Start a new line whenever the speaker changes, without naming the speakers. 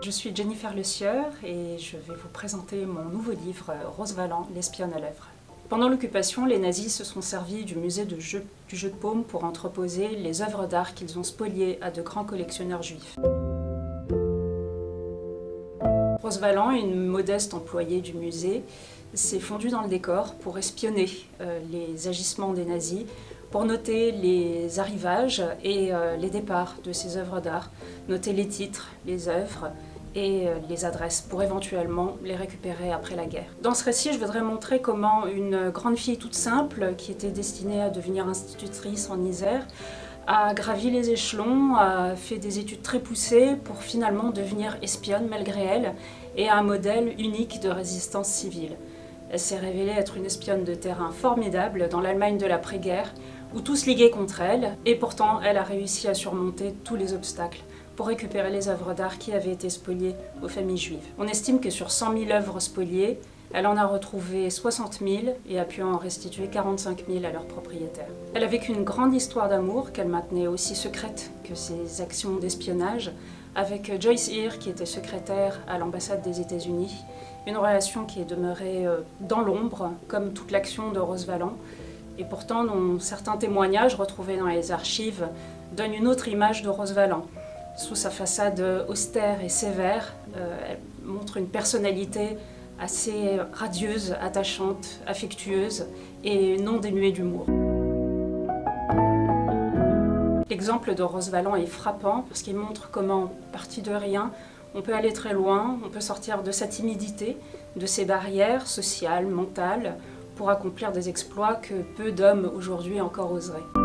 Je suis Jennifer Le Sieur et je vais vous présenter mon nouveau livre Rose Valland, l'espionne à lèvres. Pendant l'occupation, les nazis se sont servis du musée du jeu de paume pour entreposer les œuvres d'art qu'ils ont spoliées à de grands collectionneurs juifs. Rose Valland, une modeste employée du musée, s'est fondue dans le décor pour espionner les agissements des nazis, pour noter les arrivages et les départs de ces œuvres d'art, noter les titres, les œuvres et les adresses pour éventuellement les récupérer après la guerre. Dans ce récit, je voudrais montrer comment une grande fille toute simple, qui était destinée à devenir institutrice en Isère, a gravi les échelons, a fait des études très poussées pour finalement devenir espionne malgré elle et un modèle unique de résistance civile. Elle s'est révélée être une espionne de terrain formidable dans l'Allemagne de l'après-guerre, où tout se liguait contre elle, et pourtant elle a réussi à surmonter tous les obstacles pour récupérer les œuvres d'art qui avaient été spoliées aux familles juives. On estime que sur 100 000 œuvres spoliées, elle en a retrouvé 60 000 et a pu en restituer 45 000 à leurs propriétaires. Elle a vécu une grande histoire d'amour qu'elle maintenait aussi secrète que ses actions d'espionnage avec Joyce Heer, qui était secrétaire à l'ambassade des États-Unis. Une relation qui est demeurée dans l'ombre, comme toute l'action de Rose Valland. Et pourtant, certains témoignages retrouvés dans les archives donnent une autre image de Rose Valland. Sous sa façade austère et sévère, elle montre une personnalité assez radieuse, attachante, affectueuse et non dénuée d'humour. L'exemple de Rose Valland est frappant parce qu'il montre comment, parti de rien, on peut aller très loin, on peut sortir de sa timidité, de ses barrières sociales, mentales, pour accomplir des exploits que peu d'hommes aujourd'hui encore oseraient.